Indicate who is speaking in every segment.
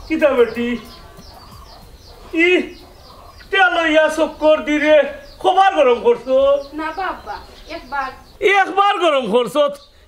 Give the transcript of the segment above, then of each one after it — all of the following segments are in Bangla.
Speaker 1: কিতা বেটি ই তেলইয়া চক্কর দিরে খবর গরম করছো
Speaker 2: না বাবা
Speaker 1: একবার গরম করছো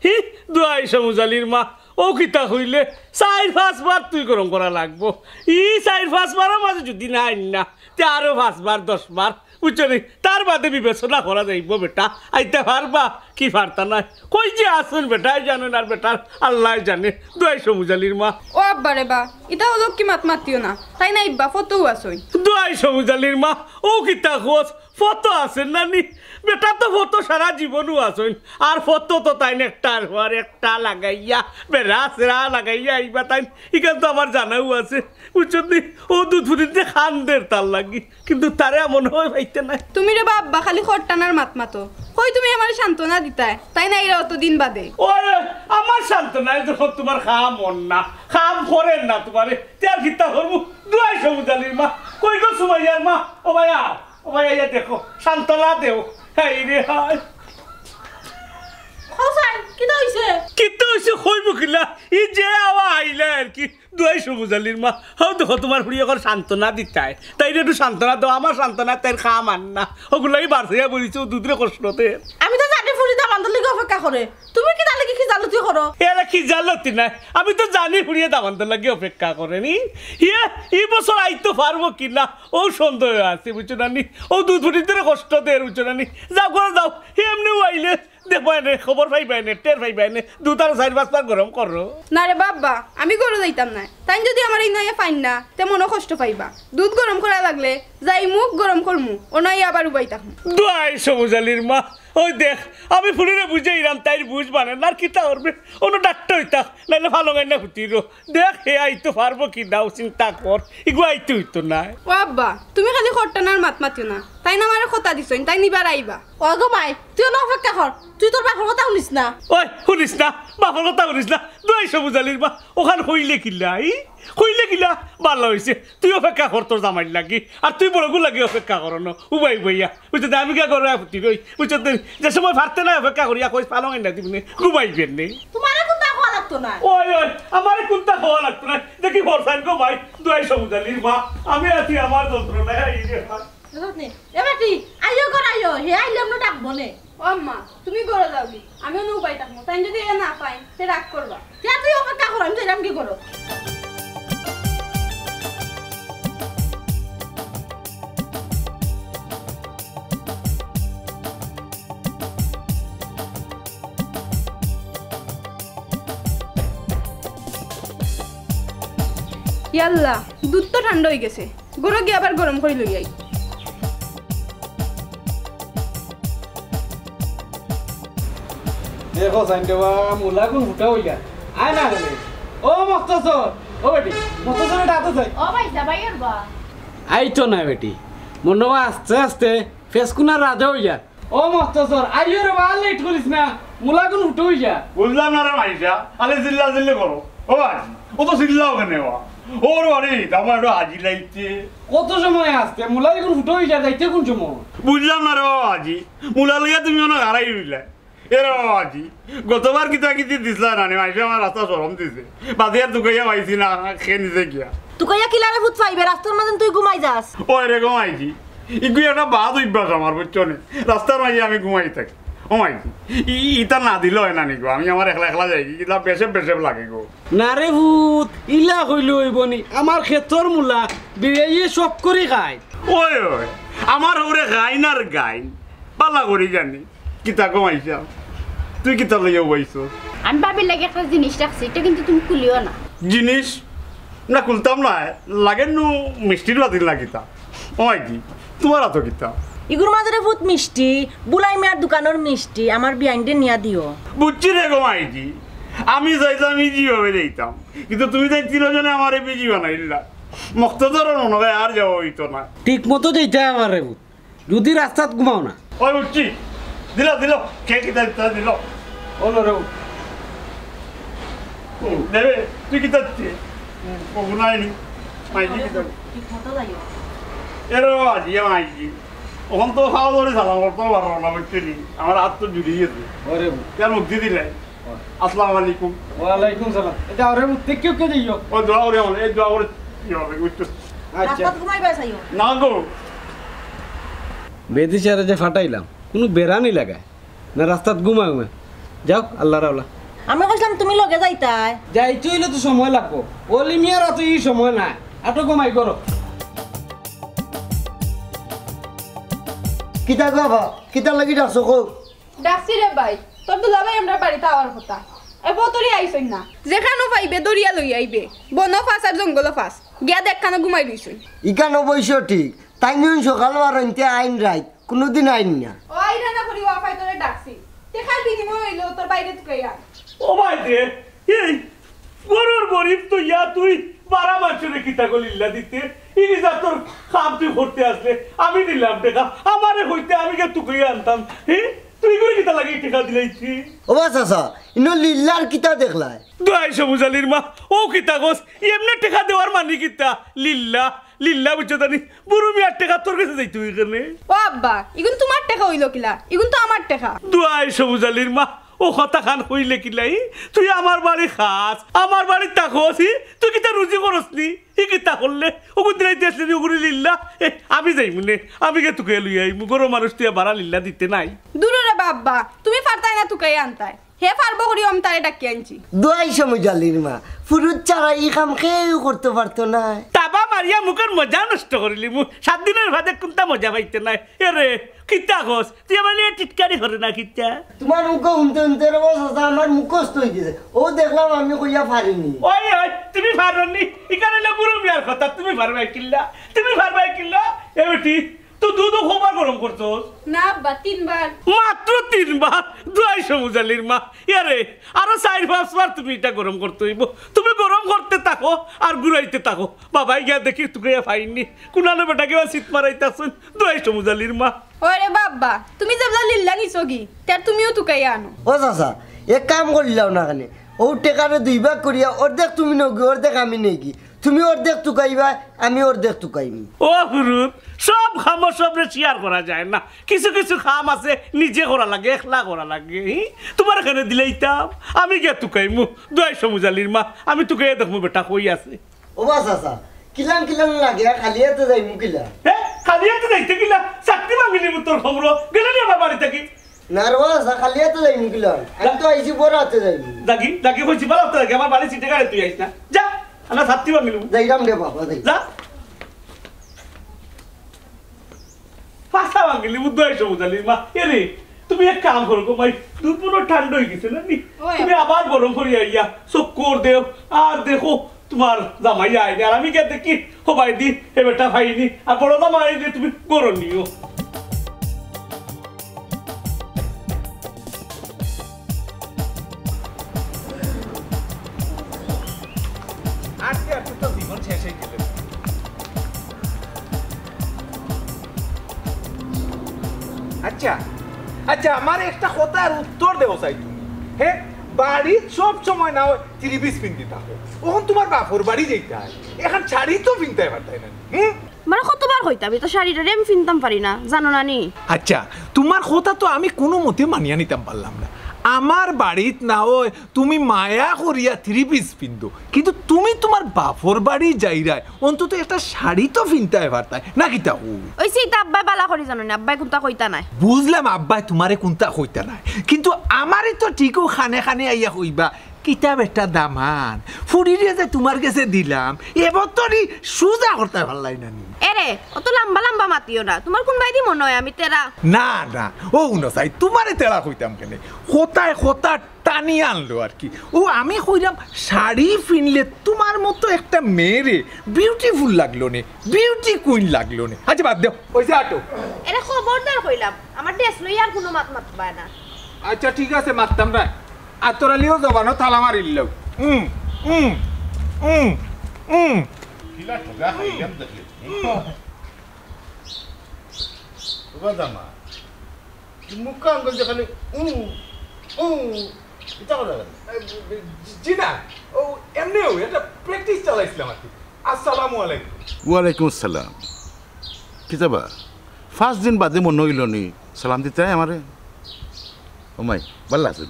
Speaker 1: হি দুয়াই সমুজালির মা ও কিতা হইলে 4-5 বার তুই গরম করা লাগবো ই 4-5 বারের মাঝে যদি না আইন না তে আরো 5 বার 10 বার বুঝছো নি তার বাদে বিবেচনা করা যাইব বেটা আইতে পারবা কি পারতা না কই যে আসুন বেটাই জানেন আর বেটার আল্লাহ জানে দুয়াই সমুজালির মা
Speaker 2: ও আব্বা রে বা এটা হলো কি মাতিও না তাই না ইব্বা ফটোও আসই
Speaker 1: দুয়াই সমুজালির মা ও কিতা খোঁজ ফটো আছে নানি বেটা তো ফটো সারা জীবনও আসইন আর ফটো তো তাই একটার পর একটা লাগাইয়া বেড়া সেরা লাগাইয়া আইবা তাই এখান তো আমার জানাও আছে বুঝছো নি ও দুধ ফুটিতে খানদের তার লাগি কিন্তু তারে মনে হয় পাইতে নাই
Speaker 2: তুমি রে বাবা খালি খট্টানার মাতো কই তুমি আমার সান্ত্বনা দিতাই তাই না এরা অতদিন বাদে
Speaker 1: ওই আমার সান্ত্বনায় যখন তোমার খাওয়া মন না খাম করেন না তোমারে তার কিতা করবো দুয়াই সমুজালির মা কই গো সুমাইয়ার মা ও ভাইয়া ও ভাইয়া দেখো সান্ত্বনা দেও হ্যাঁ রে হায় কিতা হইছে কইব কিলা ই যে আওয়া আইলা আর কি দুয়াই সমুজালির মা হাও দেখো তোমার ফুড়ি এখন সান্ত্বনা দিতাই তাই একটু সান্ত্বনা দাও আমার সান্ত্বনা তাই খাওয়া মান না ওগুলাই বাড়ছে বলিছো দুধরে কষ্টতে আমি তো জানি ফুড়ি দামান্তর লিগে অপেক্ষা করে তুমি কি তাহলে কি জালতি করো এরা কি জালতি না আমি তো জানি ফুড়িয়ে দামান্তর লাগে অপেক্ষা করেনি ইয়ে এই বছর আইতো পারবো কিনা ও সন্দেহ আছে বুঝছো নানি ও দুধ ফুটিতে কষ্ট দেয় বুঝছো নানি যাও করে যাও এমনিও আইলে দেখবাই নে খবর পাইবাই নে টের পাইবাই নে 2-4-5 বার গরম করো
Speaker 2: না রে বাবা আমি গরো যাইতাম না তাই যদি আমার এই নয়া পাইন না তেমনও কষ্ট পাইবা দুধ গরম করা লাগলে যাই মুখ গরম করমু ও নয় আবার উবাইতাম
Speaker 1: দুয়াই সমুজালির মা ওই দেখ আমি ফুলিরে বুঝাইলাম তাই বুঝবানে না আর কিতা করবে অন্য ডাক্তার হইতা নাইলে ভালো গাই না ফুটিরো দেখ হে আইতো পারবো কি দাও চিন্তা কর ইগু আইতো হইতো না
Speaker 2: ও আব্বা তুমি খালি খট্টানার মাতিও না তাই না আমার কথা দিছইন তাই নিবার আইবা
Speaker 3: ও গো মাই তুই না অপেক্ষা কর তুই তোর বাপের কথা শুনিস না
Speaker 1: ওই শুনিস না বাপের কথা শুনিস না দুয়াই সমুজালির মা ওখান হইলে কিলা কইলে কিলা ভালো হয়েছে তুই অপেক্ষা কর তোর জামাই লাগি আর তুই বড়গু লাগি অপেক্ষা কর না উবাই বইয়া বুঝতে আমি কে করে ফুটি রই বুঝতে যে সময় ফারতে না অপেক্ষা করিয়া কই পালো না দিবনে ঘুমাইবেন নে
Speaker 3: তোমার কোনটা খাওয়া লাগতো না
Speaker 1: ওই আমার কোনটা খাওয়া লাগতো না দেখি বর্ষান গো ভাই দুয়াই সমুজালির মা আমি আছি আমার যন্ত্রণা এই রে
Speaker 3: এ বেটি আইও কর আইও হে আইলে আমরা ডাকবো নে
Speaker 2: ও আম্মা তুমি গরো যাওগি আমিও নো উবাইতাম তাই যদি এ না পাই তে রাগ করবা
Speaker 3: তুই অপেক্ষা কর আমি যাইলাম কি করো
Speaker 2: ইয়াল্লা দুধ তো ঠান্ডা হয়ে গেছে গরো গিয়ে আবার গরম করে লই আই
Speaker 4: দেখো সাইন্ডেবা মুলা কোন ফুটা হইলা আয় না গলে ও মকতছর ও বেটি মকতছর এটা আতো যাই
Speaker 3: ও ভাই যাবাইর বা
Speaker 4: আইতো না বেটি মনবা আস্তে আস্তে ফেসকুনা রাজা হইয়া ও মকতছর আইও রে বা লেট করিস না মুলা কোন ফুটা হইয়া
Speaker 1: বুঝলাম না রে মাইশা আলে জিল্লা জিল্লে করো ও ভাই ও তো জিল্লাও কেনে ওয়া ওর আরে আমার আজি লাইতে
Speaker 4: কত সময় আসতে মুলা কোন ফুটা হইয়া যাইতে কোন সময়
Speaker 1: বুঝলাম না রে আজি মুলা লইয়া তুমি অনেক হারাই রইলা এরা আজি গতবার কিতা কিতি দিছলা না মাইশা আমার রাস্তা শরম দিছে বাদিয়া দুকাইয়া পাইছি না খেয়ে নিছে গিয়া
Speaker 3: তুকাইয়া কিলারে ভূত পাইবে রাস্তার মাঝে তুই ঘুমাই যাস
Speaker 1: ওই রে ঘুমাইছি ইগু একটা বাদ অভ্যাস আমার বুঝছো না রাস্তার মাঝে আমি ঘুমাই থাকি ঘুমাইছি ইটা না দিল হয় না নি গো আমি আমার একলা একলা যাই কিতা বেশে বেশে লাগে গো
Speaker 4: না রে ভূত ইলা কইল হইবনি আমার ক্ষেতর মুলা বিয়ে সব করে খায়
Speaker 1: ওই ওই আমার ওরে গাইন আর গাইন পালা করি জানি কিতা ঘুমাইছা তুই কিতা লইয়া বইছো
Speaker 3: আমি ভাবি লাগে একটা জিনিস রাখছি এটা কিন্তু তুমি খুলিও না
Speaker 1: জিনিস না খুলতাম না লাগে নু মিষ্টির বাতিল না কিতা ওই কি তোমার এত কিতা
Speaker 3: ইগুর মাঝে ভূত মিষ্টি বুলাই মিয়ার দোকানের মিষ্টি আমার বিয়াইন্ডে নিয়া দিও
Speaker 1: বুঝছি রে গো মাইজি আমি যাইতাম ইজি ভাবে যাইতাম কিন্তু তুমি তাই তিনজনে আমার বিজি বানাইলা মকতছর মনে হয় আর যাওয়া হইতো না
Speaker 4: ঠিক মতো যেতে আমার রে ভূত যদি রাস্তাত ঘুমাও না
Speaker 1: ওই বুঝছি দিল দিল কে কিতা দিতা দিল
Speaker 4: ওলো রে
Speaker 1: দেবে তুই কিতা দিচ্ছি গুনাইনি মাইজি কিতা
Speaker 3: ঠিক মতো যাইও
Speaker 1: এরো আজি মাইজি ওখান তো খাওয়া ধরে সালাম করতেও পারবো না বুঝছি আমার হাত তো জুড়িয়ে গেছে
Speaker 4: ওরে
Speaker 1: কেন মুক্তি দিলে আসসালামু আলাইকুম
Speaker 4: ওয়ালাইকুম সালাম এটা আরে ভূত কেউ কে যাইও
Speaker 1: ও দোয়া করে আমার এই দোয়া করে
Speaker 3: রাস্তাত ঘুমাইবা চাইও
Speaker 1: না গো
Speaker 4: বেদি চেয়ারে যে ফাটাইলাম কোনো বেড়ানি লাগায় না রাস্তাত ঘুমায় ঘুমায় যাও আল্লাহ রাওলা
Speaker 3: আমি কইলাম তুমি লগে যাইতাই
Speaker 4: যাইতে হইলে তো সময় লাগবো অলি মিয়ার তো এই সময় নাই এত ঘুমাই করো
Speaker 5: কিতা গাবা কিতা লাগি ডাকছো কো
Speaker 2: ডাকছি রে ভাই তোর দুলা ভাই আমরা বাড়িতে আওয়ার কথা এ বতরি আইছই না যেখানো পাইবে দরিয়া লই আইবে বন ফাঁস আর জঙ্গল ফাঁস গিয়া দেখখানো ঘুমাই দিছুন
Speaker 5: ইকান অবশ্য ঠিক তাই নিন সকাল বারন্তে আইন রাইত কোনোদিন আইন না
Speaker 2: ও আইরা না করি ওয়াফাই তোরে ডাকছি দেখার বিনিময় হইলো তোর বাইরে তুইয়া
Speaker 1: ও ভাই রে এই গরুর গরিব তো ইয়া তুই 12 মাসের কিতা গলিল্লা দিতে ইনি যা তোর খাম তুই করতে আসলে আমি দিলাম টাকা আমারে হইতে আমি কে তুই আনতাম তুই করে কিতা লাগি টাকা দিলাইছি
Speaker 5: ও বা চাচা ইনো লিল্লার কিতা দেখলাই
Speaker 1: দুই সবুজালির মা ও কিতা গোস এমনি টাকা দেওয়ার মানে কিতা লিল্লা লিল্লা বুঝছো জানি বুড়ো মিয়ার টাকা তোর কাছে যাই তুই এখানে
Speaker 2: ও আব্বা ইগুন তোমার টাকা হইলো কিলা ইগুন তো আমার টাকা
Speaker 1: দুই সবুজালির মা ও কথা খান হইলে কিলাই তুই আমার বাড়ি খাস আমার বাড়ি তাকসি তুই কিতা রুজি করসনি ই কিতা করলে ওগুন দিলাইতে আসলি ওগুলি লিল্লা আমি যাই মনে আমি কে তুকে লই আই গরো মানুষ তুই বাড়া লিল্লা দিতে নাই
Speaker 2: দূরে বাব্বা তুমি পারতাই না তুকাই আনতাই হে পারবো করি আমি তারে ডাকি আনছি
Speaker 5: দুয়াই সময় জালির মা ফুরুত ছাড়া ই কাম কেউ করতে পারতো না
Speaker 1: তাবা মারিয়া মুখের মজা নষ্ট করিলি মু 7 দিনের ভাদে কোনটা মজা পাইতে নাই এরে কিতা গস তুই আমার লিয়ে টিটকারি করে না কিতা
Speaker 5: তোমার মুখ শুনতে শুনতে রে চাচা আমার মুখস্থ হয়ে গেছে ও দেখলাম আমি কইয়া পারিনি
Speaker 1: ওই ওই তুমি পারনি এখানে না বুড়ো মিয়ার কথা তুমি পারবাই কিল্লা এ বেটি তুই দুধ খোবার গরম করছস
Speaker 2: না আব্বা 3 বার
Speaker 1: মাত্র 3 বার দুই সবুজালির মা ইয়ারে আরো 4-5 বার তুমি এটা গরম করতে হইব তুমি গরম করতে থাকো আর গুড়াইতে থাকো বাবাই গিয়া দেখি তুই ফাইননি কুনানো বেটাকে শীত মারাইতাছুন দুই সবুজালির মা
Speaker 2: ওরে বাব্বা তুমি যাবলা লিল্লা নিছগি তার তুমিও তুকাই আনো
Speaker 5: ও চাচা এক কাম করিলাও না কানে ও টেকারে 2 ভাগ করিয়া অর্ধেক তুমি নগি অর্ধেক আমি নেকি তুমি অর্ধেক তুকাইবা আমি অর্ধেক তুকাইমি
Speaker 1: ও হুরুত সব খাম সবরে শেয়ার করা যায় না কিছু কিছু খাম আছে নিজে করা লাগে একলা করা লাগে তোমার এখানে দিলেইতাম আমি গিয়া তুকাইমু দুই সবুজালির মা আমি তুকাইয়া দেখমু বেটা কই আছে
Speaker 5: ও বা চাচা কিলান কিলান লাগে খালি এতে যাইমু কিলা
Speaker 1: খালি হাতে যাইতে গিলা চাকরি মাগিলি তোর খবর গেলি আমার বাড়ি থাকি
Speaker 5: নারবা চাচা খালি এতে যাইমু কিলা আমি তো আইছি বড় হাতে যাইমু
Speaker 1: দাগি কইছি ভালো তো আমার বাড়ি সিটে গাড়ি তুই আইস না যা আমরা ছাত্রী মাগিলু
Speaker 5: যাইরাম রে বাবা যাই
Speaker 1: যা পাশা মাগিলি দুই সবুজালির মা এরে তুমি এক কাম করো গো ভাই দুধ পুরো ঠান্ডা হয়ে গেছে না তুমি আবার গরম করি আইয়া চক্কর দেও আর দেখো তোমার জামাই আইনি আর আমি কে দেখি ও ভাই দি এ বেটা ভাইনি আর বড় জামাই আইনি তুমি গরম নিও তো জীবন শেষ হয়ে গেল
Speaker 6: আচ্ছা আচ্ছা আমার একটা কথার উত্তর দেও চাই তুমি হ্যাঁ বাড়ি সব সময় না 30-20 পিন্দি থাকো ওখান তোমার বাপর বাড়ি যেতে হয় এখন শাড়ি তো পিনতে পারতাই না
Speaker 7: মানে কতবার হইতাম তো শাড়িটা আমি ফিনতাম পারি না জানো না নি
Speaker 6: আচ্ছা তোমার কথা তো আমি কোনো মতে মানিয়া নিতাম পারলাম না আমার বাড়িত না হয় তুমি মায়া করিয়া 3 পিস পিন্দো কিন্তু তুমি তোমার বাপর বাড়ি যাইরাই অন্তত একটা শাড়ি তো পিনতে পারতাই না কিতা
Speaker 7: ওই সেইটা আব্বাই বালা করি জানো না আব্বাই কোনটা কইতা নাই
Speaker 6: বুঝলাম আব্বাই তোমারে কোনটা কইতা নাই কিন্তু আমারে তো ঠিকও খানে খানে আইয়া কইবা কিতাব একটা দামান ফুড়িরে যে তোমার কাছে দিলাম এবতরি সুজা করতে পারলাই না নি
Speaker 7: এরে অত লম্বা লম্বা মাতিও না তোমার কোন বাইদি মনে হয় আমি তেরা
Speaker 6: না না ও উনসাই তোমারে তেলা কইতাম কেনে কোথায় কোথা টানি আনলো আর কি ও আমি কইলাম শাড়ি পিনলে তোমার মতো একটা মেয়েরে বিউটিফুল লাগলো নে বিউটি কুইন লাগলো নে আচ্ছা বাদ দাও ওইসে আটো
Speaker 7: এরে খবরদার কইলাম আমার ড্রেস লই আর কোনো মাত মাতবা না
Speaker 6: আচ্ছা ঠিক আছে মারতাম না আতরালিও জবানো তালা মারিল
Speaker 8: কিলা ঠগা খাইলাম দেখলি ওগা জামা মুখা আঙ্গুল দেখালে এটা কথা
Speaker 6: জি না ও এমনিও এটা প্র্যাকটিস চালাইছিলাম আর কি আসসালামু আলাইকুম
Speaker 8: ওয়ালাইকুম আসসালাম কিতাবা 5 দিন বাদে মনে হইল নি সালাম দিতে আমারে ও মাই ভালো আছে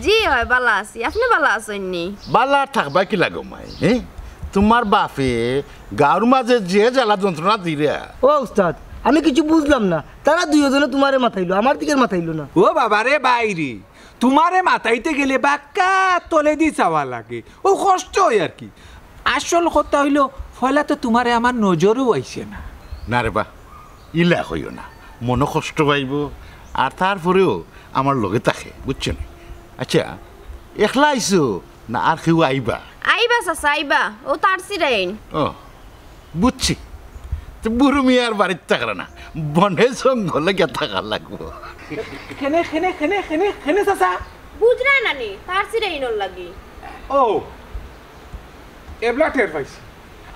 Speaker 7: জি হয় বালা আছি আপনি বালা আছেন নি
Speaker 8: বালা থাকবা কি লাগো মাই হ্যাঁ তোমার বাপে গাঁর মাঝে যে জ্বালা যন্ত্রণা দিলে
Speaker 5: ও উস্তাদ আমি কিছু বুঝলাম না তারা দুইজনে তোমারে মাথাইলো আমার দিকে মাথাইলো না
Speaker 6: ও বাবারে বাইরে তোমারে মাথাইতে গেলে বাক্কা তলে দিয়ে চাওয়া লাগে ও কষ্ট হয় আর কি আসল কথা হইল ফলা তো তোমারে আমার নজরও আইছে না
Speaker 8: না রে বা ইলা হইও না মনে কষ্ট পাইব আর তারপরেও আমার লগে থাকে বুঝছেন আচ্ছা একলা আইছো না আর কেউ আইবা
Speaker 7: আইবা চাচা আইবা ও তার সিরাইন
Speaker 8: ও বুঝছি তো বুড়ো মিয়ার বাড়িতে থাকলে না বনে জঙ্গলে গিয়ে থাকার লাগবো
Speaker 6: খেনে খেনে খেনে খেনে খেনে চাচা
Speaker 7: বুঝরা নানি তার সিরাইনর লাগি
Speaker 6: ও এবলা টের পাইছি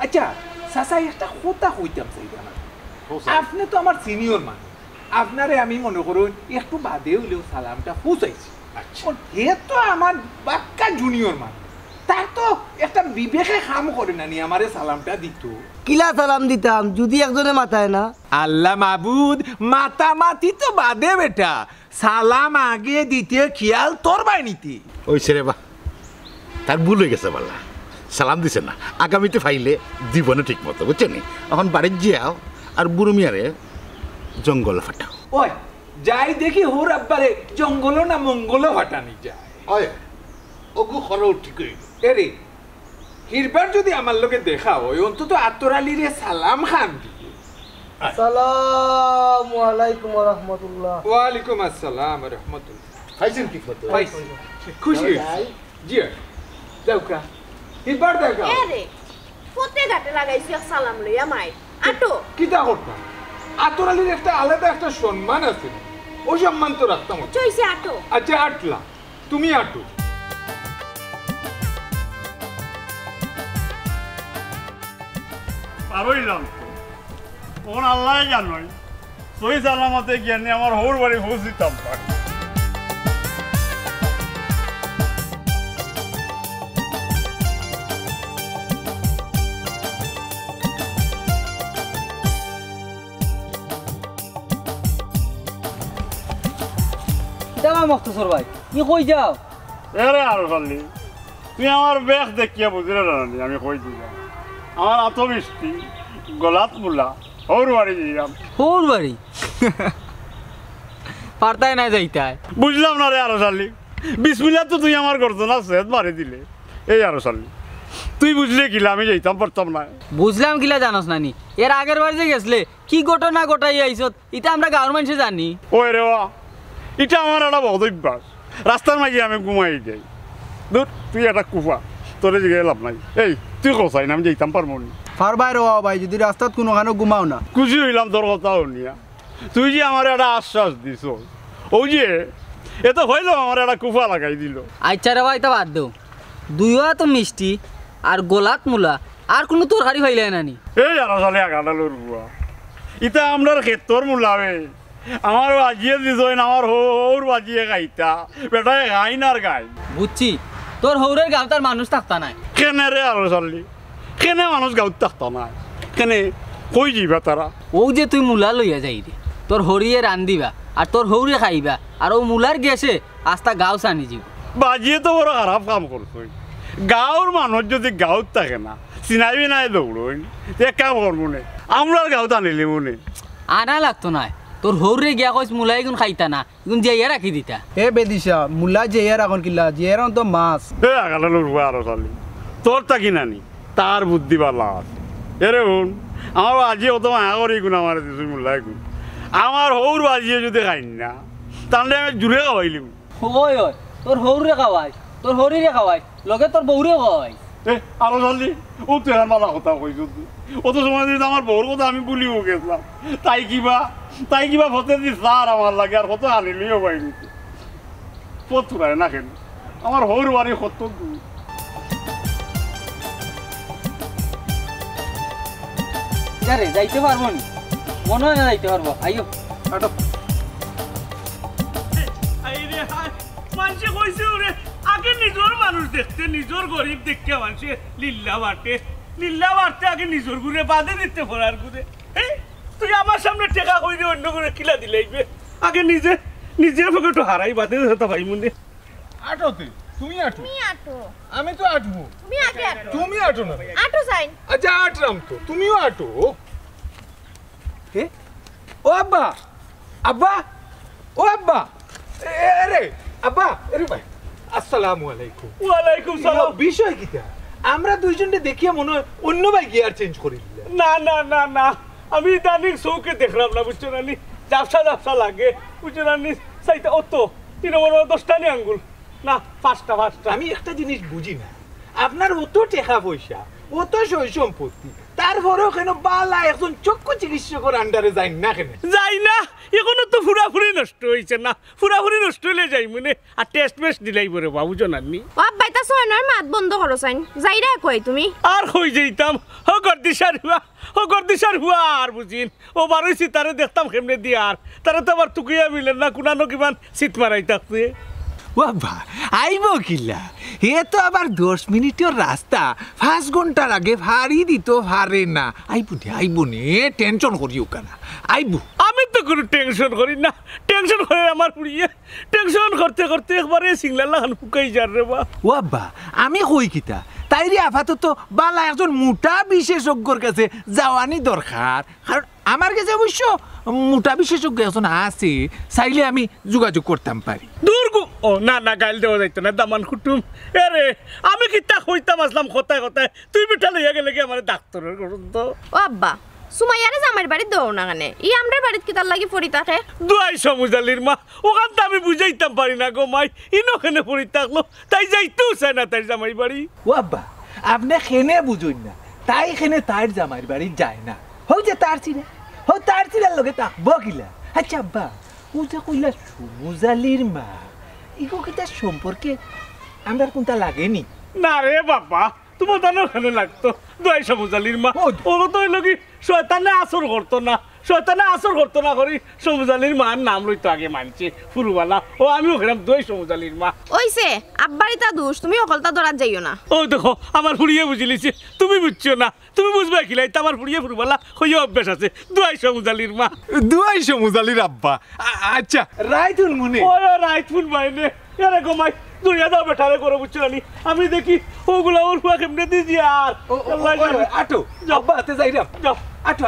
Speaker 6: আচ্ছা চাচা একটা কথা কইতাম চাইবা না আপনি তো আমার সিনিয়র মানুষ আপনারে আমি মনে করুন একটু বাদে হইলেও সালামটা পৌঁছাইছি হে তো আমার বাক্কা জুনিয়র মানুষ তার তো একটা বিবেকে কাম করে না নি আমারে সালামটা দিত
Speaker 5: কিলা সালাম দিতাম যদি একজনে মাথায় না
Speaker 6: আল্লাহ মাবুদ মাতামাতি তো বাদে বেটা সালাম আগে দিতে খেয়াল তোর বাইনিতে
Speaker 8: ওই ছেড়ে বা তার ভুল হয়ে গেছে বললা সালাম দিছে না আগামীতে ফাইলে দিব না ঠিক মতো বুঝছেন এখন বাড়ির যাও আর বুড়ো মিয়ারে জঙ্গল ফাটাও
Speaker 6: ওই যাই দেখি হোর আব্বারে জঙ্গল না মঙ্গল ফাটানি যায়
Speaker 8: ওই ওগু খরচ ঠিক হইল
Speaker 6: এরে হিরবার যদি আমার লোকে দেখা হয় অন্তত আতরালিরে সালাম খান দিকে
Speaker 5: আসসালামু আলাইকুম ওয়া রাহমাতুল্লাহ
Speaker 6: ওয়ালাইকুম আসসালাম ওয়া রাহমাতুল্লাহ
Speaker 8: খাইছেন ঠিক মতো
Speaker 6: পাইছি খুশি জি দাউকা হিরবার দাউকা
Speaker 7: এরে ফতে ঘাটে লাগাইছি এক সালাম লইয়া মাই আটো
Speaker 6: কিটা করতাম আতরালির একটা আলাদা একটা সম্মান আছে ওই সম্মান তো রাখতাম
Speaker 7: চইছে আটো
Speaker 6: আচ্ছা আটলা তুমি আটো
Speaker 1: পারইলাম তো ওর আল্লাহ জানোই সই সালামতে জ্ঞানী আমার হোর বাড়ি পৌঁছিতাম পার
Speaker 4: দাঁড়া মকতছর ভাই কি কই যাও
Speaker 1: এরে আর খালি তুই আমার বেশ দেখিয়া বুঝলে জানি আমি কই দিলাম আমার এত মিষ্টি গলাত মুলা হোর বাড়ি যাইলাম
Speaker 4: হোর বাড়ি পারতাই না যাইতাই
Speaker 1: বুঝলাম না রে আরো সালি বিসমিল্লাহ তো তুই আমার করতো না সেদ মারি দিলে এই আরো সালি তুই বুঝলে কিলা আমি যাইতাম পারতাম না
Speaker 4: বুঝলাম কিলা জানোস নানি এর আগের বার যে গেছলে কি ঘটনা ঘটাই আইছত এটা আমরা গাঁর মানুষে জানি
Speaker 1: ওই রে এটা আমার একটা বহুত অভ্যাস রাস্তার মাঝে আমি ঘুমাই যাই দূর তুই একটা কুফা তোরে জিগে লাভ নাই এই তুই কোথায় না আমি যাইতাম পারবো না
Speaker 9: পারবাই রে ভাই যদি রাস্তাত কোনোখানে ঘুমাও না
Speaker 1: খুশি হইলাম তোর কথা শুনিয়া তুই যে আমার একটা আশ্বাস দিস ও যে এত হইলো আমার একটা কুফা লাগাই দিল
Speaker 4: আচ্ছা রে ভাই তা বাদ দেও দুইও তো মিষ্টি আর গোলাত মুলা আর কোনো তরকারি হইলে নানি
Speaker 1: এই আরো সালে এগাটালোর বুয়া ইটা আমরা ক্ষেত্রর মূলাবে আমার বাজিয়ে দিস আমার হোর বাজিয়ে খাইতা বেটায় খাই না আর গাই
Speaker 4: বুঝছি তোর হৌরের গাঁও তার মানুষ থাকতা নাই
Speaker 1: কেনে রে আরো সালি কেনে মানুষ গাঁত থাকতা নাই কেনে কই যাবা তারা
Speaker 4: ও যে তুই মুলা লইয়া যাই রে তোর হরিয়ে রান্দিবা আর তোর হৌরে খাইবা আর ও মুলার গেছে আস্তা গাঁও সানি যাব
Speaker 1: বাজিয়ে তো বড় খারাপ কাম করছই গাঁওর মানুষ যদি গাঁত থাকে না চিনাইবি নাই দৌড়ই এক কাম করবো নে আমরার গাঁত আনিলি মনে
Speaker 4: আনা লাগতো না তোর হৌরে গিয়া কইস মুলাই গুণ খাইতা না গুণ যাইয়া রাখি দিতা
Speaker 9: এ বেদিশা মুলা জিয়ার এখন কিলা জিয়ার তো মাছ
Speaker 1: এ আগাটালোর বুয়া আরো সালি তোর তাকি নানি তার বুদ্ধি বালা আছে এরে শুন আমার বাজিয়ে অত মায়া করি গুণ আমার দিছো মূল্যায় গুণ আমার হৌর বাজিয়ে যদি খাই না তাহলে আমি জুড়ে খাওয়াইলিম
Speaker 4: ওই ওই তোর হৌরে খাওয়াই তোর হরিরে খাওয়াই লগে তোর বউরে খাওয়াই
Speaker 1: এ আরো সালি ও তো আর মালা কথা কইছ অত সময় যদি আমার বউর কথা আমি ভুলিও গেছিলাম তাই কিবা ফতে দি সার আমার লাগে আর কত আনিলিও পাইনি পথুরায় না কেন আমার হৌর বাড়ি কত দূর
Speaker 4: রে যাইতে পারবো নি মনে হয় না যাইতে পারবো আইও
Speaker 9: আটো
Speaker 1: মানুষে কইছে ওরে আগে নিজের মানুষ দেখতে নিজের গরিব দেখতে মানুষে লিল্লা বাড়তে আগে নিজের ঘুরে বাঁধে দিতে পড়ার ঘুরে তুই আমার সামনে টেকা কইরে অন্য করে কিলা দিলাইবে আগে নিজের পকেট হারাই বাঁধে যেতে ভাই মনে
Speaker 6: আটো তুই তুমি আটো
Speaker 7: তুমি আটো
Speaker 6: আমি তো আটবো
Speaker 7: তুমি আগে আটো
Speaker 6: তুমি আটো না
Speaker 7: আটো যাইন
Speaker 6: আচ্ছা আটরাম তো তুমিও আটো হে ও আব্বা আব্বা ও আব্বা আরে আব্বা আরে ভাই আসসালামু আলাইকুম
Speaker 1: ওয়ালাইকুম সালাম
Speaker 6: বিষয় কিটা আমরা দুইজনে দেখিয়া মনে হয় অন্য ভাই গিয়ার চেঞ্জ করে দিলে
Speaker 1: না না না না আমি দানিক চৌকে দেখলাম না বুঝছো না নি জাপসা জাপসা লাগে বুঝছো না নি সাইতে অত 10টা নি আঙ্গুল না 5টা
Speaker 6: আমি একটা জিনিস বুঝি না আপনার অত টাকা পয়সা অত সই সম্পত্তি তারপরেও কেন বালা একজন চক্ষু চিকিৎসকের আন্ডারে যাই না কেন
Speaker 1: যাই না এখনো তো ফুরাফুরি নষ্ট হয়েছে না ফুরাফুরি নষ্ট হলে যাই মনে আর টেস্ট মেস্ট দিলাই বলে বাবু জানাননি
Speaker 7: ও বাইতা সয়নার মাত বন্ধ করো চাইন যাইরা কই তুমি
Speaker 1: আর হয়ে যাইতাম ও গর্দিশার হুয়া আর বুঝিন ও বারোই সিতারে দেখতাম কেমনে দিয়ে আর তারা তো আবার তুকিয়া মিলেন না কুনানো কিমান সিট মারাই থাকছে
Speaker 6: বাবা আইব কিলা হে তো আবার 10 মিনিটের রাস্তা 5 ঘন্টার আগে ভারী দিত ভারে না আইব নে টেনশন করিও কেন আইব
Speaker 1: আমি তো কোনো টেনশন করি না টেনশন করে আমার পুড়িয়ে টেনশন করতে করতে একবারে সিংলালা খান ফুকাই যার রে বা
Speaker 6: বাবা আমি কই কিতা তাইরে আপাতত বালা একজন মোটা বিশেষজ্ঞর কাছে যাওয়ানি দরকার কারণ আমার কাছে অবশ্য মোটা বিশেষজ্ঞ একজন আছে চাইলে আমি যোগাযোগ করতাম পারি
Speaker 1: দুর্গু ও না না গাইল দেওয়া যাইতো না দামান কুটুম আরে আমি কিতা কইতাম আসলাম কথায় কথায় তুই বিঠা লইয়া গেলে কি আমার ডাক্তারের করুন তো
Speaker 7: ও আব্বা সুমাইয়ারে জামাইর বাড়ি দৌ না গানে ই আমরার বাড়িত কি তার লাগি পড়ি থাকে
Speaker 1: দুয়াই সমুজালির মা ওখান তো আমি বুঝাইতাম পারি না গো মাই ইনখানে পড়ি থাকলো তাই যাইতেও চায় না তাই জামাই বাড়ি
Speaker 6: বাবা আপনি খেনে বুঝুন না তাই খেনে তার জামাইর বাড়ি যায় না হও যে তার চিরার লগে থাকবো কিলা আচ্ছা আব্বা ও যে কইলা সমুজালির মা ইগো কিটা সম্পর্কে আমরা কোনটা লাগেনি
Speaker 1: না রে বাবা তোমার তো ওখানে লাগতো দুয়াই সমুজালির মা ও তো হইল কি শয়তানে আসর করতো না করি সমুজালির মার নাম লইতো আগে মানছে ফুরুবালা ও আমি ওখানে দুয়াই সমুজালির মা
Speaker 7: ওইছে আব্বারি তা দোষ তুমি অকলতা দরাত যাইও না
Speaker 1: ও দেখো আমার ফুড়িয়ে বুঝিলিছে তুমি বুঝছো না তুমি বুঝবে কিলাই তো আমার ফুড়িয়ে ফুরুবালা হইয়া অভ্যাস আছে দুয়াই সমুজালির মা
Speaker 6: দুয়াই সমুজালির আব্বা আচ্ছা রাইতুন মনে
Speaker 1: ও রাইতুন বাইনে এরে গোমাই দুনিয়া দাও বেটারে করে বুঝছো না আমি দেখি ওগুলা ওর ফুয়া কেমনে দিজি আর
Speaker 6: আটো আব্বা হাতে যাইরা
Speaker 1: যাও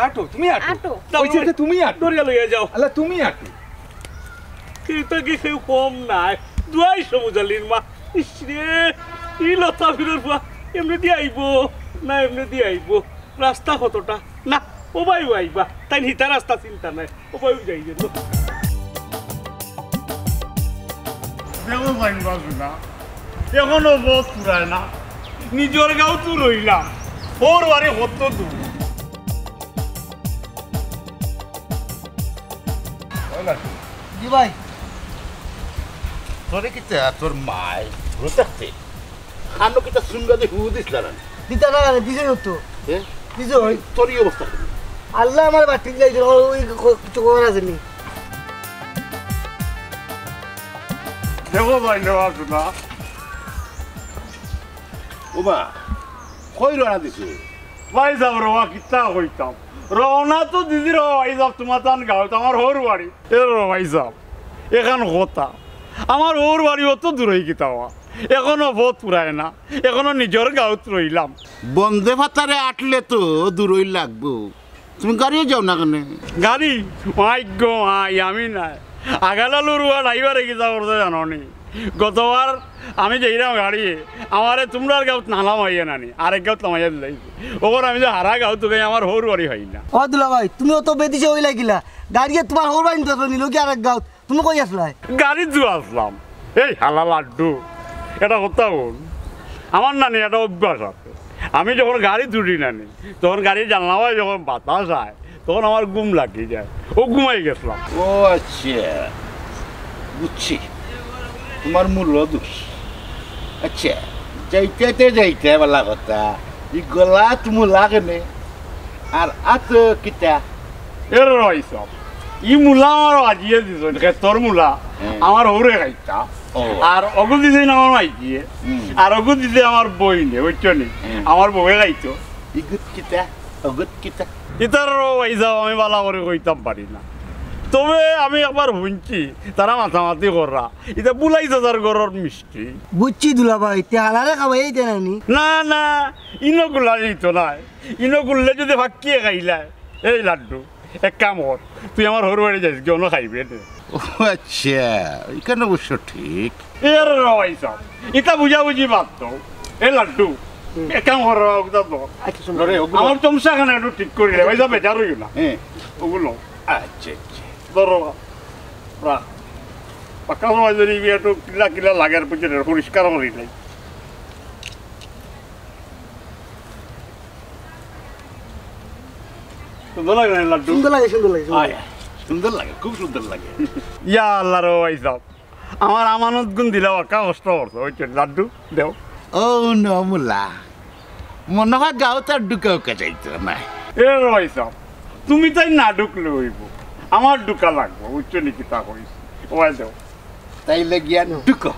Speaker 6: আটো তুমি
Speaker 7: আটো
Speaker 6: ওইছে তুমি আটো
Speaker 1: দরিয়া লইয়া যাও
Speaker 6: আল্লাহ তুমি আটো
Speaker 1: কিন্তু কি কেউ কম নাই দুয়াই সমুজালির মা ইসরে ই লতা ফিরোর ফুয়া এমনি দিয়ে আইব রাস্তা কতটা না ও বাইও আইবা তাই হিতা রাস্তা চিন্তা নাই ও বাইও যাই যেত দেখো বাইন বাজু না এখনো বহুত পুরায় না নিজের গাঁও তো রইলাম ওর বাড়ি কত দূর
Speaker 5: জি ভাই
Speaker 8: তোরে কিতা তোর মাই রুতাতে খানো কিতা সুন্দর দিয়ে হু দিছলা না
Speaker 5: দিতা না দিছে তো
Speaker 8: হ্যাঁ
Speaker 5: দিছে ভাই
Speaker 8: তোর এই অবস্থা
Speaker 5: আল্লাহ আমার বাটি যাইছিল ওই কিছু করার আছে নি
Speaker 1: দেখো ভাই বাজু না
Speaker 8: ওবা কই রানা দিছে
Speaker 1: ভাই যাব রওয়া কিতা হইতাম রওনা তো দিদি রওয়াই যাব তোমার তান গাঁও আমার হোর বাড়ি এ রওয়াই যাব এখান কথা আমার ওর বাড়ি অত দূরই কিতাওয়া এখনো বহুত পুরায় না এখনো নিজের গাঁত রইলাম
Speaker 8: বন্দে ভাতারে আটলে তো দূরই লাগবো তুমি গাড়িও যাও না কেন
Speaker 1: গাড়ি মাইগ আমি নাই আগালালু রুয়া ড্রাইভার রেখে যাওয়ার জানো নি গতবার আমি যাইলাম গাড়ি আমারে তোমরা গাঁত নালাম আইয়া নানি আরেক গাঁত নামাইয়া দিলাইছি ওপর আমি যে হারা গাঁত গাই আমার হোর বাড়ি হয় না
Speaker 5: ও দুলা ভাই তুমি অত বেদিছে ওই লাগিলা গাড়িয়ে তোমার হোর বাইন তো নিল কি আরেক গাঁত তুমি কই আসলাই
Speaker 1: গাড়ি জুয়া আসলাম এই হালা লাড্ডু এটা কথা বল আমার নানি একটা অভ্যাস আছে আমি যখন গাড়ি তুলি নানি তখন গাড়ি জানলামায় যখন বাতাস হয় তখন আমার ঘুম লাগিয়ে যায় ও ঘুমাই গেছিলাম
Speaker 8: ও আচ্ছা বুঝছি তোমার মূল্য দোষ আচ্ছা যাইতে বলা কথা ই গলা তুমি লাগে নে আর আত কিতা
Speaker 1: এর রইসব ই মূলা আমার আজিয়ে দিছ তোর মূলা আমার হরে খাইতা আর অগুল দিছে আমার মাইকিয়ে আর অগুল দিছে আমার বই নে বুঝছো নি আমার বউয়ে খাইতো
Speaker 8: ইগুত কিতা অগুত কিতা
Speaker 1: ইতার রইসাব আমি বালা করে কইতাম পারি না
Speaker 10: তবে আমি একবার শুনছি তারা মাথামাতি করা এটা বুলাই দাদার ঘরের মিষ্টি
Speaker 5: বুঝছি দুলাভাই তেহালারে খাওয়াই দেয় নানি
Speaker 10: না না ইনো গুলা তো নাই ইনো গুললে যদি ফাঁকিয়ে খাইলা এই লাড্ডু এক কাম কর তুই আমার হর বাড়ি যাইস কেউ খাইবে
Speaker 8: ও আচ্ছা এখানে অবশ্য ঠিক
Speaker 10: এর রয়েছে এটা বুঝাবুঝি বাদ দাও এই লাড্ডু এক কাম কর আমার চমচাখানে একটু ঠিক করে ভাই যাবে বেজারই না
Speaker 8: হ্যাঁ
Speaker 10: ওগুলো
Speaker 8: আচ্ছা আচ্ছা
Speaker 10: ধরো রাখ পাকা সময় যদি একটু কিলা কিলা লাগার পিছনে পরিষ্কার করি নাই সুন্দর লাগে না লাড্ডু
Speaker 5: সুন্দর লাগে সুন্দর লাগে
Speaker 8: সুন্দর লাগে খুব সুন্দর লাগে
Speaker 10: ইয়া আল্লাহ রে ভাই সাহেব আমার আমানত গুণ দিলাও একা কষ্ট করছো ওই লাড্ডু দেও
Speaker 8: ও নমুলা মনে হয় গাঁও তার ঢুকা উকা যাইতো না
Speaker 10: এ ভাই সাহেব তুমি তাই না ঢুকলে হইব আমার ঢুকা লাগবো উচ্চ নিকিতা করিস ওয়াই দেও
Speaker 8: তাইলে গিয়া ঢুকো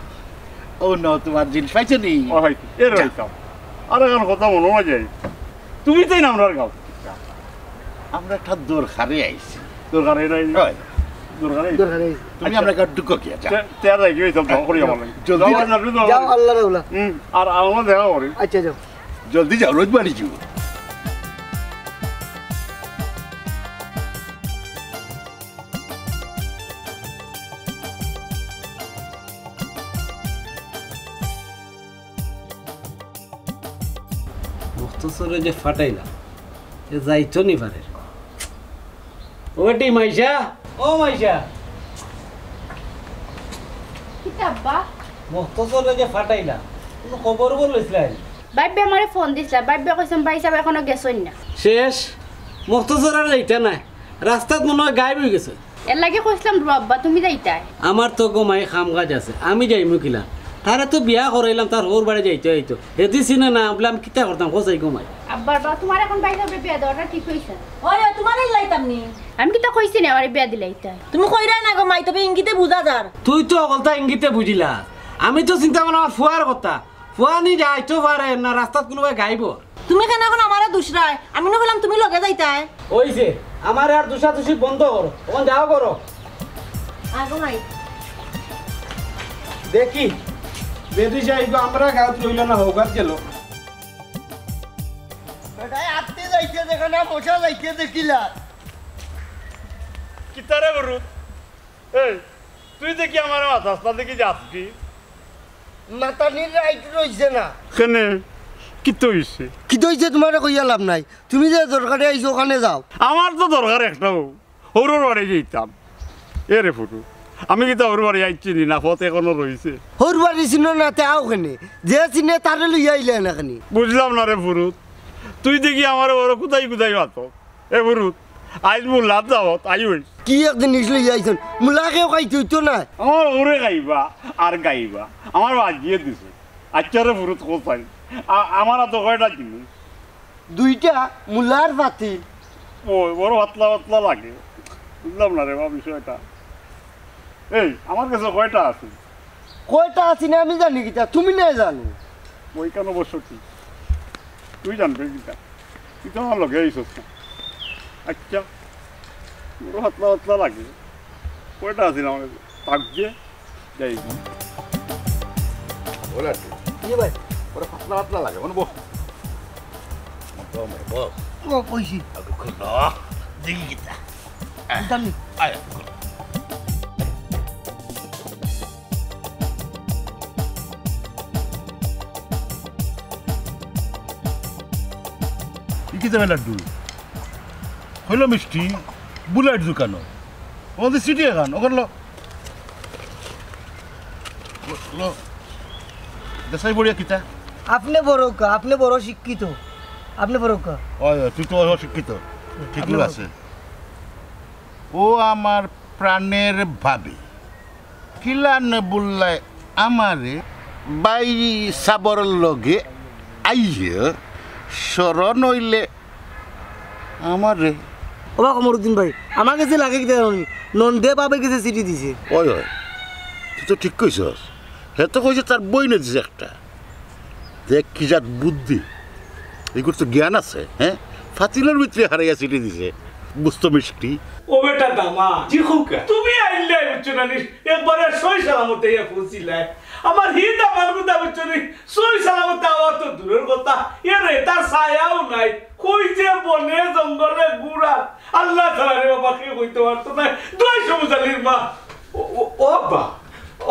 Speaker 8: ও ন তোমার জিনিস পাইছো নি
Speaker 10: ও হয়তো এ ভাই সাহেব আর এখন কথা মনে হয় যাই তুমি তাই না আমার গাঁও
Speaker 8: আমরা একটা দরকারে আইছি
Speaker 10: দরকারে নাই
Speaker 8: হয়
Speaker 10: দরকারে
Speaker 8: তুমি আমরা গাঁও ঢুকো গিয়া যা
Speaker 10: তেয়ার রাখি হইতাম তো করি আমার
Speaker 8: জলদি
Speaker 5: যাও আল্লাহ রাউলা
Speaker 10: আর আমার দেখা করি
Speaker 5: আচ্ছা যাও
Speaker 8: জলদি যাও রোজ বাড়ি যাও
Speaker 4: মকতছরে যে ফাটাইলা এ যাইতো নি পারে ওটি মাইশা ও মাইশা
Speaker 2: কিতাব্বা
Speaker 4: মকতছরে যে ফাটাইলা কোনো খবর বলছিলেন
Speaker 7: বাইবে আমারে ফোন দিছিলা বাইবে কইছম ভাই সাহেব এখনো গেছই না
Speaker 4: শেষ মকতছর আর যাইতা নাই রাস্তাত মনে হয় গায়েব হয়ে গেছে
Speaker 7: এর লাগে কইছিলাম রব্বা তুমি যাইতাই
Speaker 4: আমার তো গোমাই খাম কাজ আছে আমি যাইমু কিলা তারে তো বিয়া করাইলাম তার ওর বাড়ি যাইতে হইতো হেদি চিনে না বলে আমি কিতা করতাম খোঁজাই গোমাই
Speaker 7: আব্বার বা তোমার এখন ভাই সাহেব বিয়া দেওয়াটা ঠিক হইছে
Speaker 3: ওই তোমারই লাইতাম নি
Speaker 7: আমি কিতা কইছি না আমার বিয়া দিলাইতাই
Speaker 3: তুমি কইরা না গো মাই তবে ইঙ্গিতে বুঝা যার
Speaker 4: তুই তো অকলতা ইঙ্গিতে বুঝিলা আমি তো চিন্তা করলাম আমার ফুয়ার কথা ফুয়া নি যাইতো পারে না রাস্তাত কোনোবাই গাইব
Speaker 3: তুমি কেন এখন আমারে দুসরায় আমি না বললাম তুমি লগে যাইতাই
Speaker 4: ওইছে আমার আর দুষাদুষি বন্ধ করো ওখান যাও করো
Speaker 3: আগো মাই
Speaker 4: দেখি বেদি যাইতো আমরা গাঁত লইল না হোক গেল
Speaker 5: আপনি যাইতে দেখো না মশা যাইতে দেখিলা
Speaker 10: কিতারে বরু এই তুই দেখি আমার মাথা দেখি যাস কি
Speaker 5: মাথা নির রাইট রইছে না
Speaker 10: কেনে কি তো হইছে
Speaker 5: কি হইছে তোমার কইয়া লাভ নাই তুমি যে দরকারে আইছো ওখানে যাও
Speaker 10: আমার তো দরকার একটাও হরুর বাড়ি যেতাম এ রে ফুটু আমি কি তো হরুর বাড়ি আইছি না পথ এখনো রয়েছে
Speaker 5: হোর বাড়ি চিনো না তে আও কেনে যে চিনে তারে লইয়া আইলে না কেনে
Speaker 10: বুঝলাম না রে ফুরুত তুই দেখি আমার ওর কোথায় কোথায় মাত এ ফুরুত আজ মুলাত যাবত আই হইস
Speaker 5: কি এক জিনিস লইয়া আইছন মুলাকেও খাইতে হইতো না
Speaker 10: আমার ওরে গাইবা আর গাইবা আমার বাজিয়ে দিছে আচ্ছা রে ফুরুত কোথায় আমার তো কয়টা জিনিস
Speaker 5: দুইটা মুলার পাতি
Speaker 10: ওই বড় পাতলা পাতলা লাগে বুঝলাম না রে বা বিষয়টা এই আমার কাছে কয়টা আছে
Speaker 5: কয়টা আছি না আমি জানি কিতা তুমি না জানো
Speaker 10: ওই কেন বসো কি তুই জানবে কিতা তুই তো আমার লগে আইসস না আচ্ছা বড় পাতলা পাতলা লাগে কয়টা আছে না আমার থাকছে যাই
Speaker 8: বলা
Speaker 5: কি ভাই
Speaker 8: ওরা পাতলা পাতলা লাগে মানে বস বস
Speaker 5: ও কইছি
Speaker 8: দেখি কিতা
Speaker 5: জানি
Speaker 8: আয় কি দেবে লাড্ডু হইলো মিষ্টি বুলেট দোকানো ওদের সিটি এখান ওখানে লো দেশাই বড়িয়া কিতা
Speaker 5: আপনি বড় কা আপনি বড় শিক্ষিত আপনি বড় কা
Speaker 8: ওই তুই তো অশিক্ষিত ঠিকই আছে ও আমার প্রাণের ভাবি কিলান বললাই আমারে বাইরি সাবর লগে আইয়ে স্মরণ হইলে আমারে
Speaker 5: ওবা কমরুদ্দিন ভাই আমার কাছে লাগে কি জানি নন্দে বাবার কাছে চিঠি দিছে
Speaker 8: ওই ওই তুই তো ঠিক কইছস হে তো কইছে তার বই না দিছে একটা দেখ কি জাত বুদ্ধি এগুলো তো জ্ঞান আছে হ্যাঁ ফাতিলের ভিতরে হারাইয়া চিঠি দিছে বুঝতো মিষ্টি
Speaker 1: ও বেটা দামা
Speaker 6: জি খুকা
Speaker 1: তুমি আইলে বুঝছো না একবারে সই সালামতে পৌঁছিলাই আমার হিত আমার কথা বুঝছো নি সই সালামতে আওয়া তো দূরের কথা এরে তার ছায়াও নাই কই যে বনে জঙ্গলে গুড়া আল্লাহ তাআলা রে বাবা কি কইতে পারতো না দুই সমুজালির মা
Speaker 6: ও বা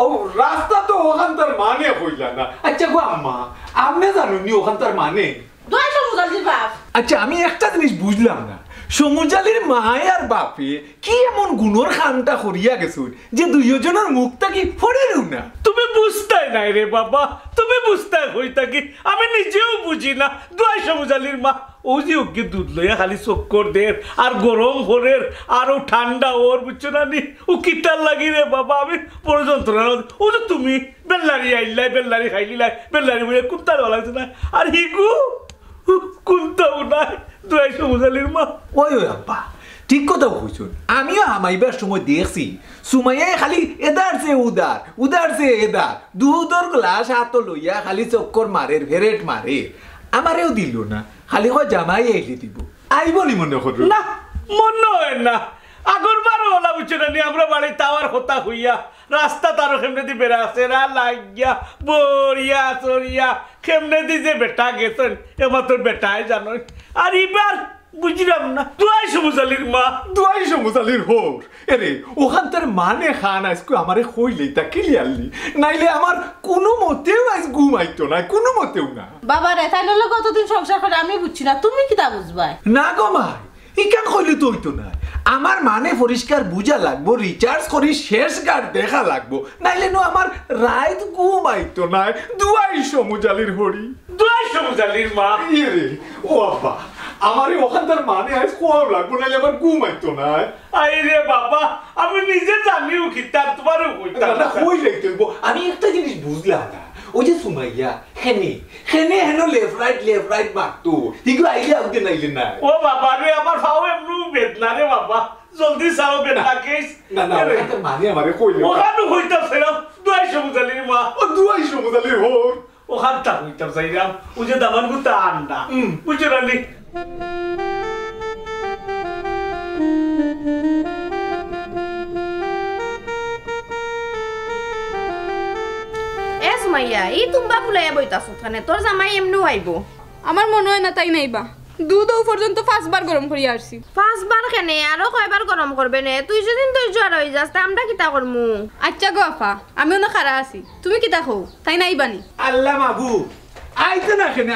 Speaker 6: ও রাস্তা তো ওখান তার মানে কইলা না আচ্ছা গো আম্মা আপনি জানুনি ওখান তার মানে
Speaker 3: দুই সমুজালির বাপ
Speaker 6: আচ্ছা আমি একটা জিনিস বুঝলাম না সমুজালির মায় আর বাপে কি এমন গুণর খামটা করিয়া গেছুন যে দুইজনের মুখটা কি ফড়েরও না
Speaker 1: তুমি বুঝতাই নাই রে বাবা তুমি বুঝতাই হইতা কি আমি নিজেও বুঝি না দুই সমুজালির মা ও যে ওকে দুধ লইয়া খালি চক্কর দের আর গরম ভোরের আর ও ঠান্ডা ওর বুঝছো না নি ও কিটার লাগি রে বাবা আমি পর্যন্ত ও যে তুমি বেল্লারি আইলাই বেল্লারি খাইলিলাই বেল্লারি বলে কুত্তার লাগছে না আর হিগু কুন্তাও নাই দুই সমুজালির মা
Speaker 6: ওই ওই আব্বা ঠিক কথা কইছুন আমিও হামাইবার সময় দেখছি সুমাইয়াই খালি এদার সে উদার উদার সে এদার দুধর গ্লাস হাত লইয়া খালি চক্কর মারে ভেরেট মারে আমারেও দিল না খালি হয় জামাই এলে দিব আইবনি মনে করো
Speaker 1: না মনে হয় না আগরবার ওলা বুঝছো না আমরা বাড়ি তাওয়ার হতা হইয়া রাস্তা তারও কেমনে দি বেড়াছে রা লাগিয়া বরিয়া চরিয়া কেমনে দি যে বেটা গেছেন এমাত্র বেটাই জানো আর এবার বুঝলাম না দুই সমুজালির মা
Speaker 6: দুয়াই সমুজালির হোর এরে ওখান তার মানে খান আজকে আমারে কইলেই তা ক্লিয়ারলি নাইলে আমার কোনো মতেও আজ ঘুম আইতো না কোনো মতেও না
Speaker 3: বাবা রে তাই লগে কতদিন সংসার করে আমি বুঝছি না তুমি কি তা বুঝবাই
Speaker 6: না গো মাই ইকান কইলে তো হইতো না আমার মানে পরিষ্কার বুঝা লাগবো রিচার্জ করি শেষ গার দেখা লাগবো নাইলে নো আমার রাত ঘুম আইতো না দুয়াই সমুজালির হরি
Speaker 1: দুই সমুজালির মা
Speaker 6: ইরে ও আব্বা আমারে ওখানকার মানে আজ কোয়াও লাগবো নাইলে আমার ঘুম আইতো না
Speaker 1: আই রে বাবা আমি নিজে জানিও খিতাব তোমারও কইতাম
Speaker 6: না কইলেই তো আমি একটা জিনিস বুঝলাম না ওই যে সুমাইয়া হেনে হেনো লেফট রাইট মারতো হিগু আইলে আউতে নাইলে না
Speaker 1: ও বাবা রে আমার ফাও এমনু বেদনা রে বাবা জলদি সাও বেদনা কেস
Speaker 6: না না এটা মানে আমারে কইলে
Speaker 1: ওখানে হইতাছিলাম দুই সমুজালির মা
Speaker 6: ও দুয়াই সমুজালির হোর
Speaker 1: ওখান তা হইতাম চাইলাম ও যে দামান গুতা আন্ডা বুঝছো না নি
Speaker 7: এ সুমাইয়া ই তুমবা ফুলাইয়া বইতাছো খানে তোর জামাই এমনও আইব
Speaker 2: আমার মনে হয় না তাই নাইবা দুধ পর্যন্ত 5 বার গরম করিয়া আসছি
Speaker 7: 5 বার কেনে আরো কয়বার গরম করবে নে তুই যদি জ্বর হয়ে যাস তা আমরা কিতা করমু
Speaker 2: আচ্ছা গো আফা আমিও না খারা আছি তুমি কিতা খাও তাই নাইবানি
Speaker 6: আল্লাহ মাগু আইতে না কেনে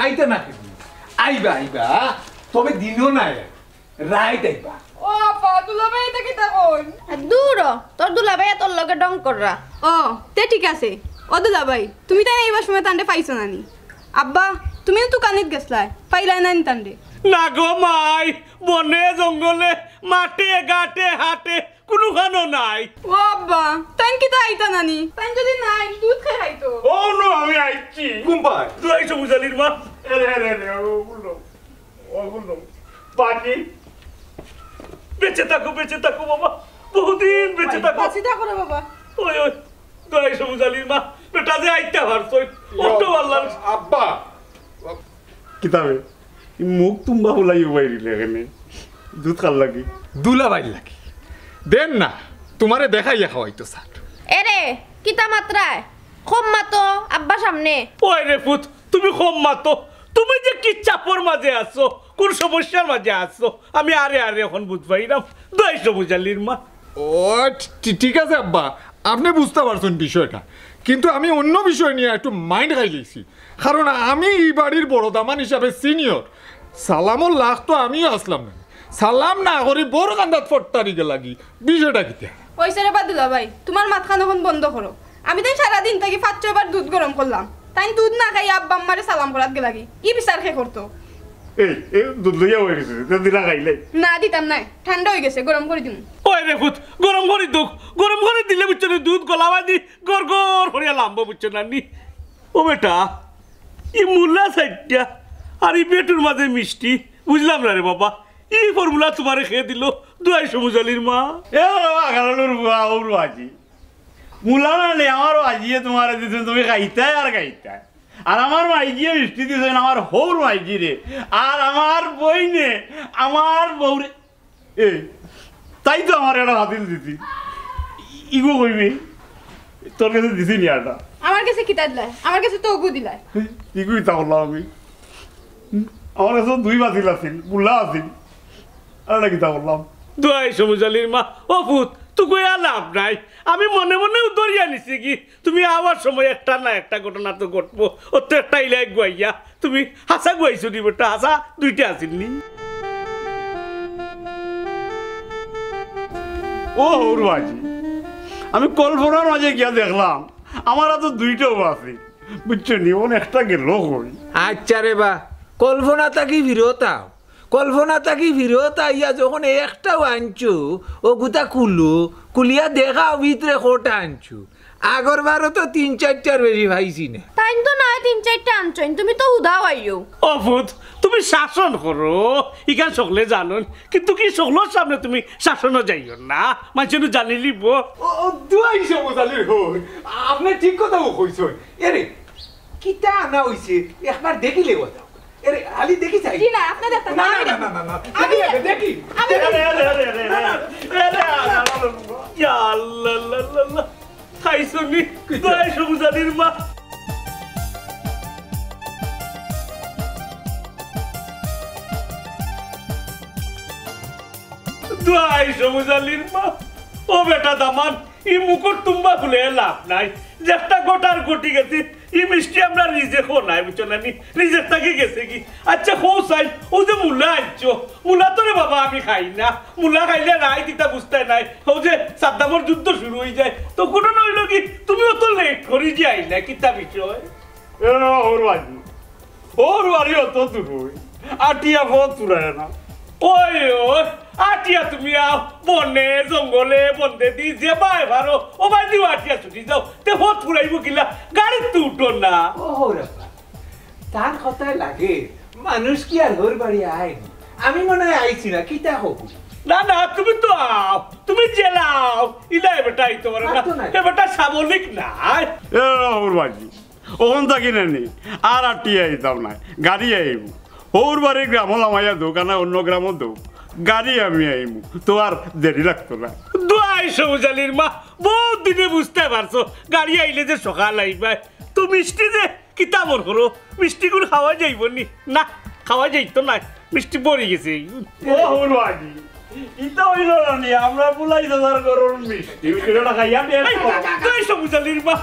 Speaker 6: আইবা তবে দিনও নাই রাইট আইবা
Speaker 2: ও আফা দুলাভাই এটা কিতা কই
Speaker 7: দূর তোর দুলাভাই তোর লগে ডং কররা
Speaker 2: ও তে ঠিক আছে ও দুলাভাই তুমি তাই নাইবার সময় তান্ডে পাইছো নানি আব্বা তুমি তো কানিত গেছলাই পাইলাই নানি তান্ডে
Speaker 1: না গো মাই বনে জঙ্গলে মাঠে ঘাটে হাটে কোনো খানো নাই
Speaker 2: ও আব্বা তাই কিতা আইতা নানি তাই যদি নাই দুধ খাই খাইতো
Speaker 1: ও নো আমি আইছি
Speaker 6: কুম্পাই
Speaker 1: দুই সমুজালির মা রে ও গুলো বাকি বেঁচে থাকো বাবা বহুদিন বেঁচে থাকো
Speaker 2: চিন্তা করে বাবা
Speaker 1: ওই দুই সমুজালির মা বেটা যে আইতা পারছই অটো আল্লাহ
Speaker 6: আব্বা
Speaker 10: কিতাবে মুখ তুম্বা ফুলাই বাইরিলে এখানে দুধ খাল লাগি
Speaker 6: দুলাভাই লাগি দেন না তোমারে দেখাইয়া খাওয়াইতো স্যার
Speaker 7: এরে কিতা মাত্রায় কম মাতো আব্বা সামনে
Speaker 1: ওই রে পুত তুমি কম মাতো তুমি যে কি চাপর মাঝে আছো কোন সমস্যার মাঝে আছো আমি আরে এখন বুঝবাইলাম দুই সমুজালির মা
Speaker 6: ও ঠিক আছে আব্বা আপনি বুঝতে পারছেন বিষয়টা কিন্তু আমি অন্য বিষয় নিয়ে একটু মাইন্ড খাই লিখছি কারণ আমি এই বাড়ির বড় দামান হিসাবে সিনিয়র সালামর লাখ তো আমিও আসলাম না সালাম না করি বড় কান্দাত ফট্টারিকে লাগি বিষয়টা কিতা
Speaker 2: ওইসে রে বাদ দুলাভাই তোমার মাথা নখন বন্ধ করো আমি তাই সারাদিন থেকে 5-6 বার দুধ গরম করলাম তাই দুধ না খাই আব্বা আম্মারে সালাম করাত গে লাগি কি বিচার খে করতো
Speaker 10: এই দুধ লইয়া হয়ে গেছে দিলা খাইলে
Speaker 2: না দিতাম নাই ঠান্ডা হয়ে গেছে গরম করে দিমু
Speaker 1: ওই রে পুত গরম করে দিলে বুঝছো না দুধ গলাবা দি গড় করিয়া লাম্ব বুঝছো না নি ও বেটা ই মুলা সাইডটা আর এই পেটুর মাঝে মিষ্টি বুঝলাম না রে বাবা এই ফর্মুলা তোমারে খেয়ে দিল দুই সমুজালির মা
Speaker 10: এ বাবা কারণের ওর আজি মুলা না নে আমারও আজিয়ে তোমার দিছেন তুমি খাইতাই আর খাইতাই আর আমার মাইজিয়ে মিষ্টি দিছেন আমার হৌর মাইজি রে আর আমার বইনে আমার বউরে এই তাই তো আমার একটা হাতিল দিতি ইগো কইবি তোর কাছে দিছি নি একটা
Speaker 2: আমার কাছে কিতা দিলাই আমার কাছে তো ওগু দিলাই
Speaker 10: ইগুই তা বললাম আমি আমার কাছে দুই বাতিল আছিল বুল্লা আছিল আর নাকি তা বললাম
Speaker 1: দোয়াই সবুজ আলীর মা ও পুত তুই কইয়া লাভ নাই আমি মনে মনে দরিয়া নিছি কি তুমি আবার সময় একটা না একটা ঘটনা তো ঘটবো ও তো একটা ইলাই গুয়াইয়া তুমি হাসা গুয়াইছো নি বেটা হাসা দুইটা আছিল নি
Speaker 10: ও হৌরবাজি আমি কল্পনার মাঝে গিয়া দেখলাম আমার তো দুইটাও আছে বুঝছো নি ওন একটা গেল কই
Speaker 6: আচ্ছা রে বা কল্পনা তাকি ফিরতাও কল্পনা তাকি ফিরতা ইয়া যখন একটাও আনছু ও গুতা কুলিয়া দেখাও ভিতরে কোটা আনছু আগরবারও তো 3-4টার বেশি ভাইছি না
Speaker 7: তাই তো নয় 3-4টা আনছইন তুমি তো উদাও আইও
Speaker 1: অভূত তুমি শাসন করো ইখান সকলে জানুন কিন্তু কি সকলের সামনে তুমি শাসনও যাইও না মানুষ জানি লিব
Speaker 6: ও দুয়াই সমজালির হই আপনি ঠিক কথা কইছই এরে কিটা আনা হইছে একবার দেখিলে কথা এরে আলি দেখি চাই
Speaker 2: জি না আপনি দেখতে
Speaker 6: না না না না না দেখি
Speaker 1: ইয়া আল্লাহ আল্লাহ খাইছনি দোয়াই সবুজ আলীর মা দোয়াই সবুজ আলীর মা ও বেটা দামান ই মুকুট তুম্বা খুলে লাভ নাই যেটা গোটার গটি গেছি ই মিষ্টি আমরা নিজে খো নাই বুঝছো না নি নিজের থেকে গেছে কি আচ্ছা খো চাই ও যে মুলা আনছো মুলা তো রে বাবা আমি খাই না মুলা খাইলে রাই দিতা বুঝতে নাই ও যে সাদ্দামর যুদ্ধ শুরু হয়ে যায় তো কোনো নইল কি তুমিও তো লেট করি যে আইলা কিতা বিষয়
Speaker 10: হৌরবাজি ওর বাড়ি অত দূর হই আটিয়া বহুত তুরায় না
Speaker 1: ওই ওই আটিয়া তুমি আও বনে জঙ্গলে বন্দে দি যে বাই ভারো ও বাই দিও আটিয়া ছুটি যাও তে হত ফুরাইব কিলা গাড়ি তো উঠো না
Speaker 6: ও হৌরাপা তার কথায় লাগে মানুষ কি আর ঘর বাড়ি আয় আমি মনে হয় আইছি না কিতা হোক
Speaker 1: না না তুমি তো আও তুমি জেলাও ইলা বেটা আইতো পারে না এ বেটা সাবলিক নাই
Speaker 10: এ হৌরবাজি ওখান থাকি নেই আর আটিয়া আইতাম না গাড়ি আইব ওর বাড়ি গ্রাম লামাইয়া দোকানে অন্য গ্রামও দৌ গাড়ি আমি আইমু তো আর দেরি লাগতো না
Speaker 1: দোয়াই সবুজ আলীর মা বহুত দিনে বুঝতে পারছো গাড়ি আইলে যে সকাল আইবাই তো মিষ্টি যে কিতাবর করো মিষ্টি গুলো খাওয়া যাইব নি না খাওয়া যাইতো না মিষ্টি পড়ে গেছে
Speaker 10: ও হৌরবাজি ইটা হইল না আমরা বুলাই দাদার গরুর মিষ্টি খাইয়া
Speaker 1: দোয়াই সবুজ আলীর মা